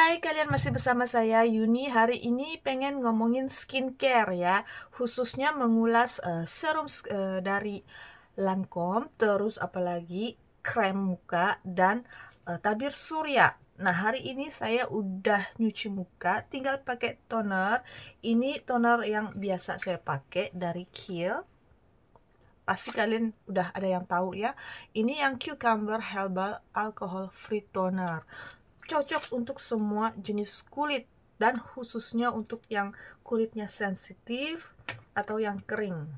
Hai, kalian masih bersama saya Yuni. Hari ini pengen ngomongin skincare ya, khususnya mengulas serum dari Lancome, terus apalagi krem muka dan tabir surya. Nah, hari ini saya udah nyuci muka, tinggal pakai toner. Ini toner yang biasa saya pakai dari Kiehl. Pasti kalian udah ada yang tahu ya. Ini yang Cucumber Herbal Alcohol Free Toner. Cocok untuk semua jenis kulit dan khususnya untuk yang kulitnya sensitif atau yang kering.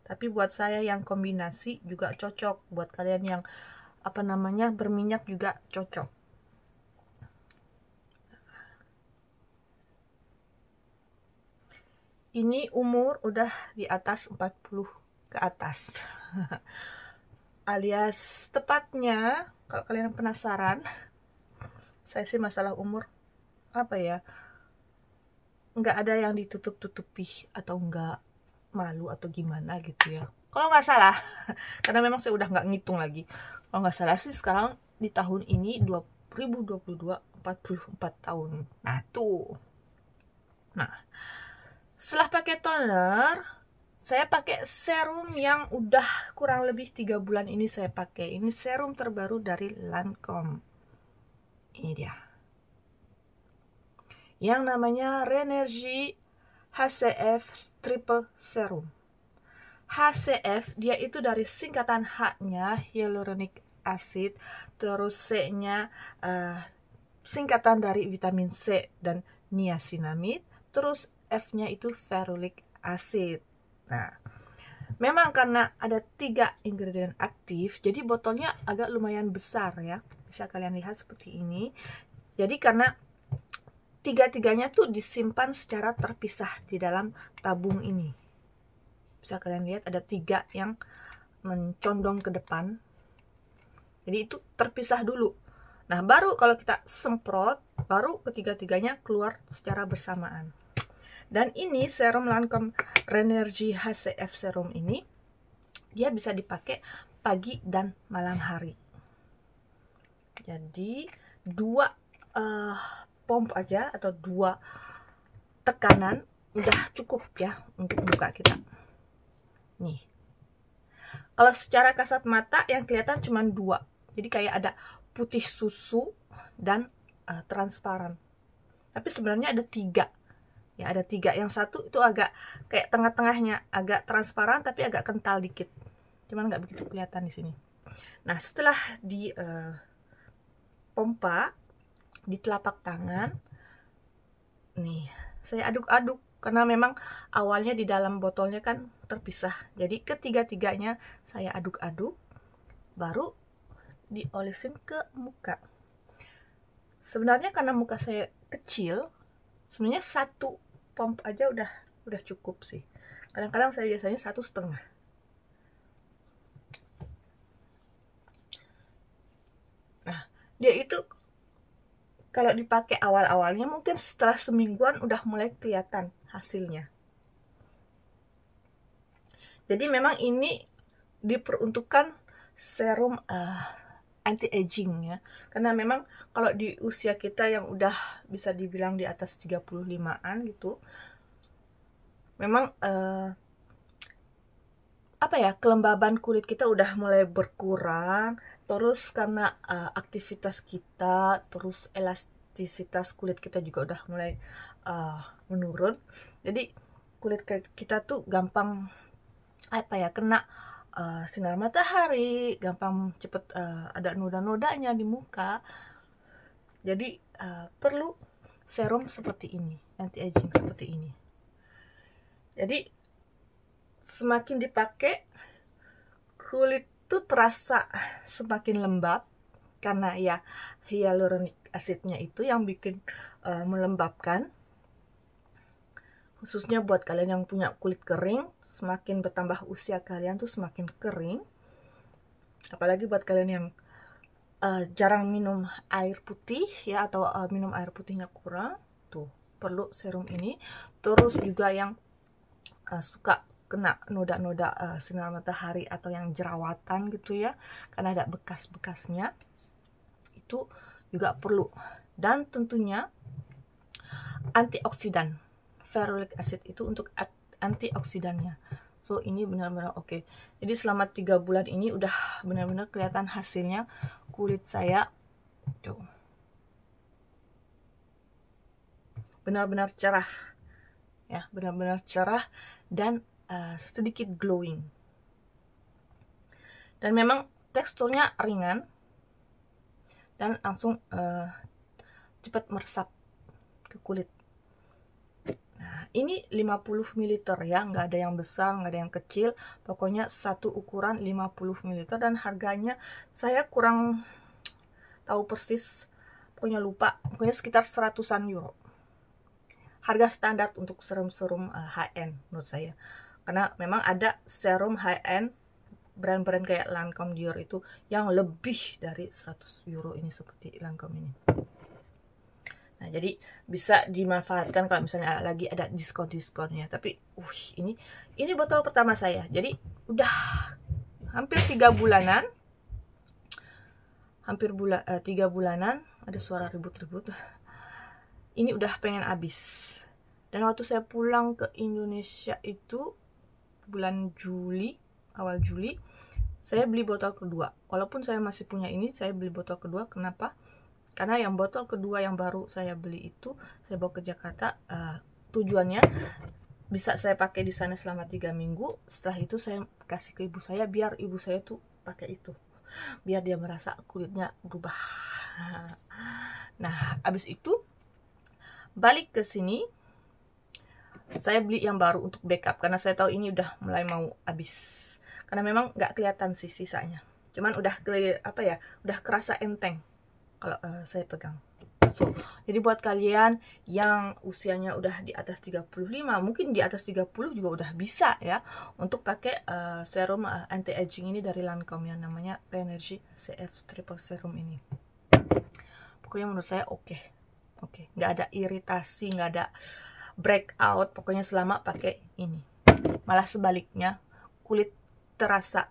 Tapi buat saya yang kombinasi juga cocok. Buat kalian yang berminyak juga cocok. Ini umur udah di atas 40 ke atas. Alias tepatnya, kalau kalian penasaran, saya sih masalah umur nggak ada yang ditutup-tutupi atau nggak malu atau gimana gitu ya, kalau nggak salah. Karena memang saya udah nggak ngitung lagi. Kalau nggak salah sih sekarang di tahun ini 2022 44 tahun. Nah, setelah pakai toner, saya pakai serum yang udah kurang lebih 3 bulan ini saya pakai. Ini serum terbaru dari Lancome. Ini dia, yang namanya Renergie HCF Triple Serum. HCF dia itu dari singkatan H-nya hyaluronic acid, terus C-nya singkatan dari vitamin C dan niacinamide, terus F-nya itu ferulic acid. Nah, memang karena ada 3 ingredient aktif, jadi botolnya agak lumayan besar ya. Bisa kalian lihat seperti ini. Jadi karena tiga-tiganya tuh disimpan secara terpisah di dalam tabung ini. Bisa kalian lihat ada 3 yang mencondong ke depan. Jadi itu terpisah dulu. Nah, baru kalau kita semprot, baru ketiga-tiganya keluar secara bersamaan. Dan ini serum Lancome Renergie HCF Serum ini, dia bisa dipakai pagi dan malam hari. Jadi 2 pomp aja atau 2 tekanan udah cukup ya untuk muka kita. Nih, kalau secara kasat mata yang kelihatan cuma 2, jadi kayak ada putih susu dan transparan. Tapi sebenarnya ada 3 ya, ada 3. Yang satu itu agak kayak tengah-tengahnya, agak transparan tapi agak kental dikit, cuman nggak begitu kelihatan di sini. Nah, setelah di pompa di telapak tangan, nih saya aduk-aduk karena memang awalnya di dalam botolnya kan terpisah. Jadi ketiga-tiganya saya aduk-aduk, baru diolesin ke muka. Sebenarnya karena muka saya kecil, sebenarnya 1 pomp aja udah cukup sih. Kadang-kadang saya biasanya 1,5. Nah, dia itu kalau dipakai awal-awalnya mungkin setelah semingguan udah mulai kelihatan hasilnya. Jadi memang ini diperuntukkan serum anti-aging ya. Karena memang kalau di usia kita yang udah bisa dibilang di atas 35-an gitu, memang kelembaban kulit kita udah mulai berkurang. Terus karena aktivitas kita, terus elastisitas kulit kita juga udah mulai menurun. Jadi kulit kita tuh gampang kena sinar matahari, gampang cepet ada noda-nodanya di muka. Jadi perlu serum seperti ini, anti-aging seperti ini. Jadi semakin dipakai, kulit tuh terasa semakin lembab karena ya hyaluronic acidnya itu yang bikin melembabkan. Khususnya buat kalian yang punya kulit kering, semakin bertambah usia kalian tuh semakin kering. Apalagi buat kalian yang jarang minum air putih ya, atau minum air putihnya kurang, tuh perlu serum ini. Terus juga yang suka kena noda-noda sinar matahari atau yang jerawatan gitu ya, karena ada bekas-bekasnya, itu juga perlu. Dan tentunya antioksidan. Ferulic acid itu untuk antioksidannya. So ini benar-benar oke. Jadi selama 3 bulan ini udah benar-benar kelihatan hasilnya. Kulit saya tuh benar-benar cerah ya, benar-benar cerah dan sedikit glowing. Dan memang teksturnya ringan dan langsung cepat meresap ke kulit. Nah, ini 50 ml ya, nggak ada yang besar, nggak ada yang kecil. Pokoknya satu ukuran 50 ml dan harganya saya kurang tahu persis. Pokoknya lupa, pokoknya sekitar 100-an euro. Harga standar untuk serum-serum high-end menurut saya. Karena memang ada serum high-end brand-brand kayak Lancome, Dior itu yang lebih dari 100 euro ini, seperti Lancome ini. Nah, jadi bisa dimanfaatkan kalau misalnya lagi ada diskon-diskon ya. Tapi ini botol pertama saya. Jadi udah hampir 3 bulanan. Hampir 3 bulanan. Ada suara ribut-ribut. Ini udah pengen habis. Dan waktu saya pulang ke Indonesia itu bulan Juli, awal Juli, saya beli botol kedua. Walaupun saya masih punya ini, saya beli botol kedua. Kenapa? Karena yang botol kedua yang baru saya beli itu saya bawa ke Jakarta. Tujuannya bisa saya pakai di sana selama 3 minggu. Setelah itu saya kasih ke ibu saya biar ibu saya tuh pakai itu, biar dia merasa kulitnya berubah. Nah, abis itu balik ke sini, saya beli yang baru untuk backup karena saya tahu ini udah mulai mau habis. Karena memang nggak kelihatan sih sisanya. Cuman udah udah kerasa enteng kalau saya pegang. So, jadi buat kalian yang usianya udah di atas 35, mungkin di atas 30 juga udah bisa ya untuk pakai serum anti-aging ini dari Lancome yang namanya Re-Energy CF Triple Serum ini. Pokoknya menurut saya oke. Nggak ada iritasi, nggak ada breakout, pokoknya selama pakai ini. Malah sebaliknya, kulit terasa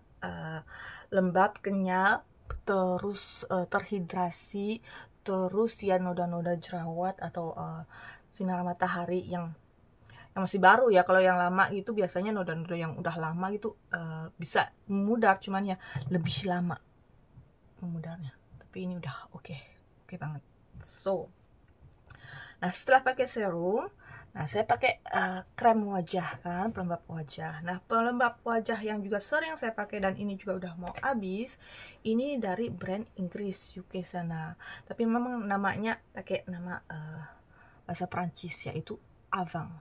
lembab, kenyal, terus terhidrasi, terus ya noda-noda jerawat atau sinar matahari yang masih baru ya. Kalau yang lama gitu biasanya noda-noda yang udah lama gitu bisa memudar, cuman ya lebih lama memudarnya. Tapi ini udah oke banget. So, nah setelah pakai serum, nah saya pakai krem wajah kan, pelembab wajah. Nah, pelembab wajah yang juga sering saya pakai dan ini juga udah mau habis, ini dari brand Inggris, UK sana. Tapi memang namanya pakai nama bahasa Prancis, yaitu Avang.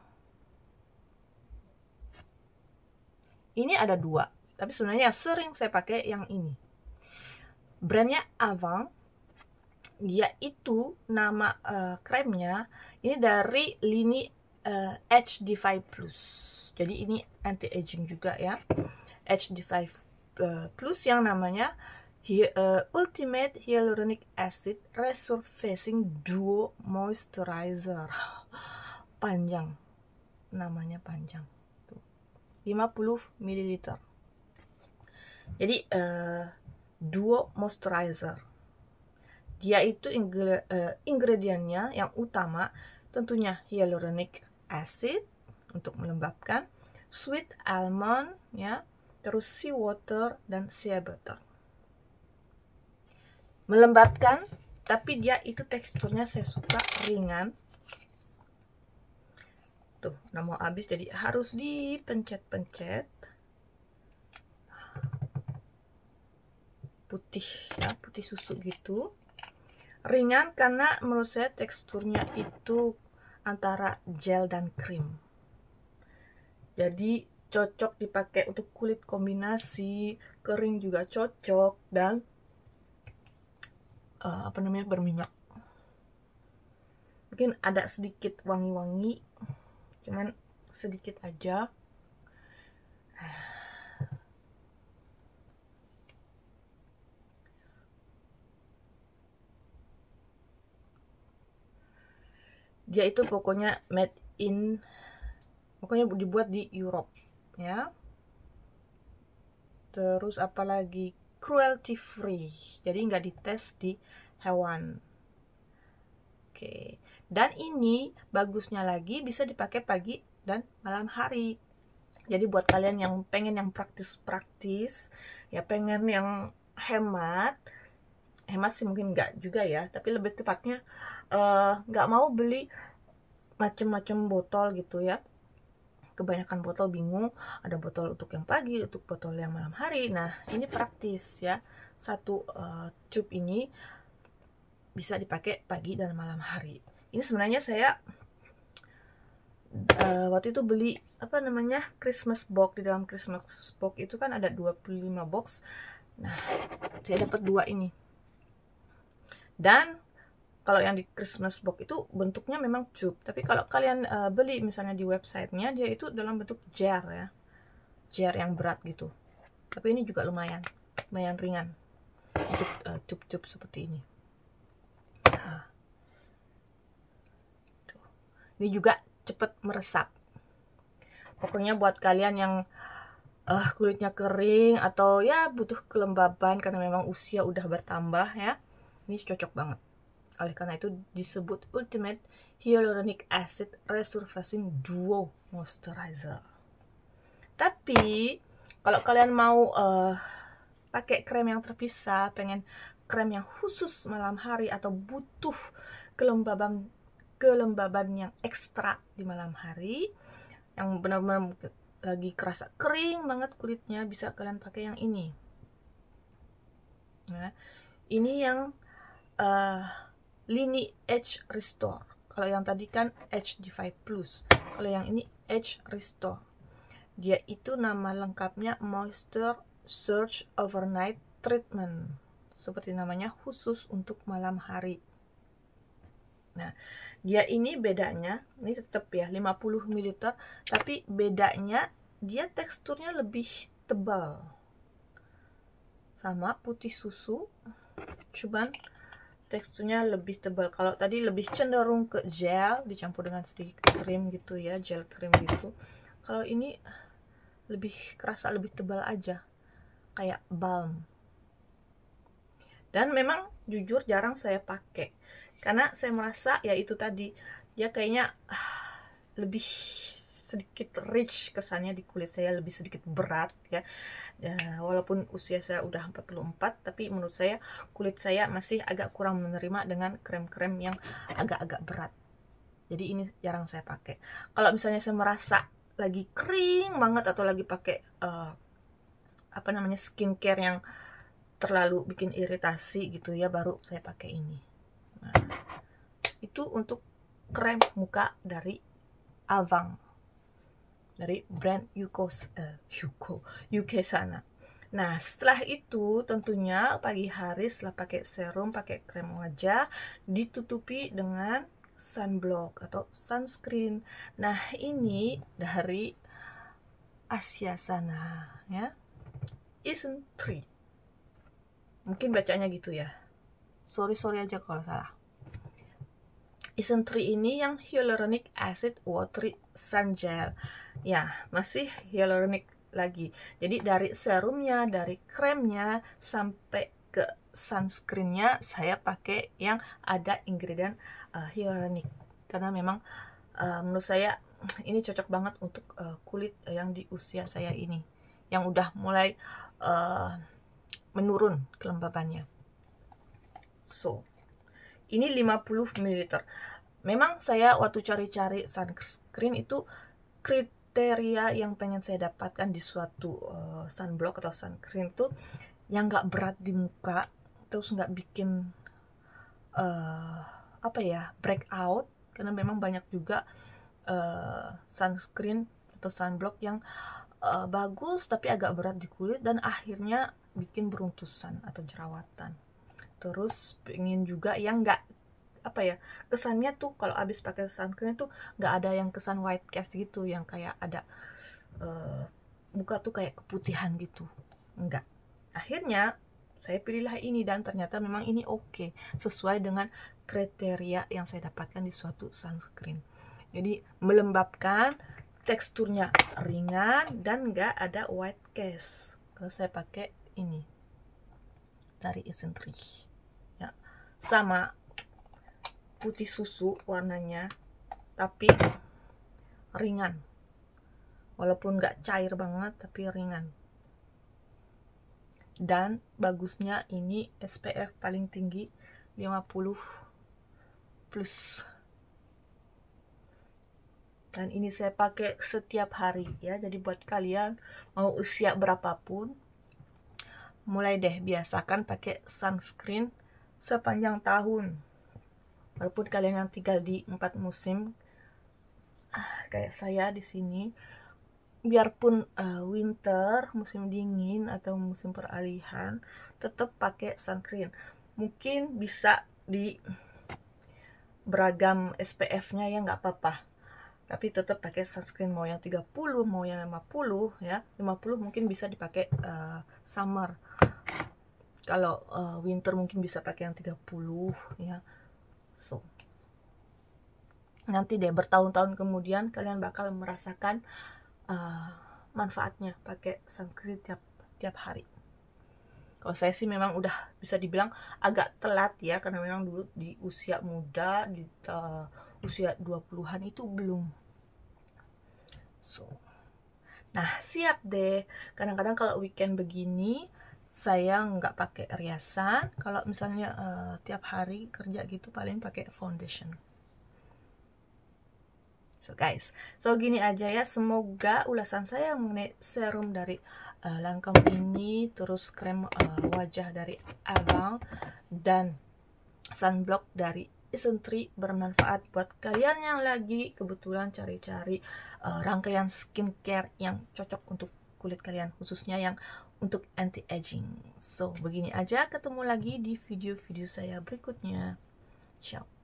Ini ada 2, tapi sebenarnya sering saya pakai yang ini. Brandnya Avang. Dia itu nama kremnya ini dari lini HD5 Plus. Jadi ini anti-aging juga ya. HD5 Plus yang namanya Ultimate Hyaluronic Acid Resurfacing Duo Moisturizer. Panjang. Namanya panjang. 50 ml. Jadi Duo Moisturizer. Dia itu ingredientnya yang utama tentunya hyaluronic acid untuk melembabkan, sweet almond ya, terus sea water dan shea butter. Melembabkan, tapi dia itu teksturnya saya suka ringan. Tuh, udah mau habis jadi harus dipencet-pencet. Putih ya, putih susu gitu. Ringan karena menurut saya teksturnya itu antara gel dan krim. Jadi cocok dipakai untuk kulit kombinasi, kering juga cocok, dan berminyak. Mungkin ada sedikit wangi-wangi, cuman sedikit aja. Dia itu pokoknya pokoknya dibuat di Europe ya. Terus apalagi cruelty free, jadi nggak dites di hewan. Oke, Dan ini bagusnya lagi bisa dipakai pagi dan malam hari. Jadi buat kalian yang pengen yang praktis-praktis, ya pengen yang hemat sih mungkin enggak juga ya, tapi lebih tepatnya nggak mau beli macem-macem botol gitu ya. Kebanyakan botol bingung, ada botol untuk yang pagi, untuk botol yang malam hari. Nah, ini praktis ya. Satu tube ini bisa dipakai pagi dan malam hari. Ini sebenarnya saya waktu itu beli apa namanya Christmas box. Di dalam Christmas box itu kan ada 25 box. Nah, saya dapat 2 ini. Dan kalau yang di Christmas box itu bentuknya memang tube. Tapi kalau kalian beli misalnya di websitenya, dia itu dalam bentuk jar ya. Jar yang berat gitu. Tapi ini juga lumayan ringan untuk tube-tube seperti ini. Nah, ini juga cepat meresap. Pokoknya buat kalian yang kulitnya kering atau ya butuh kelembaban karena memang usia udah bertambah ya, ini cocok banget. Oleh karena itu disebut Ultimate Hyaluronic Acid Resurfacing Duo Moisturizer. Tapi kalau kalian mau pakai krem yang terpisah, pengen krem yang khusus malam hari atau butuh kelembaban yang ekstra di malam hari, yang benar-benar lagi kerasa kering banget kulitnya, bisa kalian pakai yang ini. Nah, ini yang Lini Age Restore. Kalau yang tadi kan HD5 Plus. Kalau yang ini Age Restore. Dia itu nama lengkapnya Moisture Surge Overnight Treatment. Seperti namanya, khusus untuk malam hari. Nah, dia ini bedanya, ini tetap ya 50 ml, tapi bedanya dia teksturnya lebih tebal. Sama putih susu, cuman teksturnya lebih tebal. Kalau tadi lebih cenderung ke gel dicampur dengan sedikit krim gitu ya, gel krim gitu. Kalau ini lebih kerasa lebih tebal aja, kayak balm. Dan memang jujur jarang saya pakai karena saya merasa ya itu tadi, dia kayaknya lebih sedikit rich kesannya di kulit saya, lebih sedikit berat ya. Walaupun usia saya udah 44, tapi menurut saya kulit saya masih agak kurang menerima dengan krem-krem yang agak-agak berat. Jadi ini jarang saya pakai. Kalau misalnya saya merasa lagi kering banget atau lagi pakai apa namanya skincare yang terlalu bikin iritasi gitu ya, baru saya pakai ini. Nah, itu untuk krem muka dari Avang, dari brand UK sana. Nah, setelah itu tentunya pagi hari setelah pakai serum, pakai krem wajah, ditutupi dengan sunblock atau sunscreen. Nah, ini dari Asia sana ya, Isntree. Mungkin bacanya gitu ya. Sorry aja kalau salah. Isntree ini yang Hyaluronic Acid Watery Sun Gel. Ya, masih hyaluronic lagi. Jadi dari serumnya, dari kremnya, sampai ke sunscreennya saya pakai yang ada ingredient hyaluronic. Karena memang menurut saya ini cocok banget untuk kulit yang di usia saya ini, yang udah mulai menurun kelembabannya. So, ini 50 ml. Memang saya waktu cari-cari sunscreen itu kriteria yang pengen saya dapatkan di suatu sunblock atau sunscreen itu yang nggak berat di muka, terus nggak bikin apa ya, breakout. Karena memang banyak juga sunscreen atau sunblock yang bagus tapi agak berat di kulit dan akhirnya bikin beruntusan atau jerawatan. Terus pengen juga yang nggak apa ya, kesannya tuh kalau abis pakai sunscreen tuh nggak ada yang kesan white cast gitu, yang kayak ada muka tuh kayak keputihan gitu, enggak. Akhirnya saya pilihlah ini dan ternyata memang ini oke, sesuai dengan kriteria yang saya dapatkan di suatu sunscreen. Jadi melembabkan, teksturnya ringan dan nggak ada white cast. Kalau saya pakai ini dari Isntree ya, sama putih susu warnanya, tapi ringan. Walaupun nggak cair banget, tapi ringan. Dan bagusnya ini SPF paling tinggi 50 plus. Dan ini saya pakai setiap hari ya. Jadi buat kalian mau usia berapapun, mulai deh biasakan pakai sunscreen sepanjang tahun. Walaupun kalian yang tinggal di 4 musim kayak saya di sini, biarpun winter, musim dingin atau musim peralihan, tetap pakai sunscreen. Mungkin bisa di beragam SPF-nya ya, nggak apa-apa. Tapi tetap pakai sunscreen, mau yang 30, mau yang 50 ya. 50 mungkin bisa dipakai summer. Kalau winter mungkin bisa pakai yang 30 ya. So, nanti deh bertahun-tahun kemudian kalian bakal merasakan manfaatnya pakai sunscreen tiap hari. Kalau saya sih memang udah bisa dibilang agak telat ya, karena memang dulu di usia muda, di usia 20-an itu belum. So, nah siap deh. Kadang-kadang kalau weekend begini saya nggak pakai riasan. Kalau misalnya tiap hari kerja gitu paling pakai foundation. So guys, so gini aja ya, semoga ulasan saya mengenai serum dari Lancome ini, terus krem wajah dari Avon, dan sunblock dari Isntree bermanfaat buat kalian yang lagi kebetulan cari-cari rangkaian skincare yang cocok untuk kulit kalian, khususnya yang untuk anti-aging. So begini aja, ketemu lagi di video-video saya berikutnya. Ciao.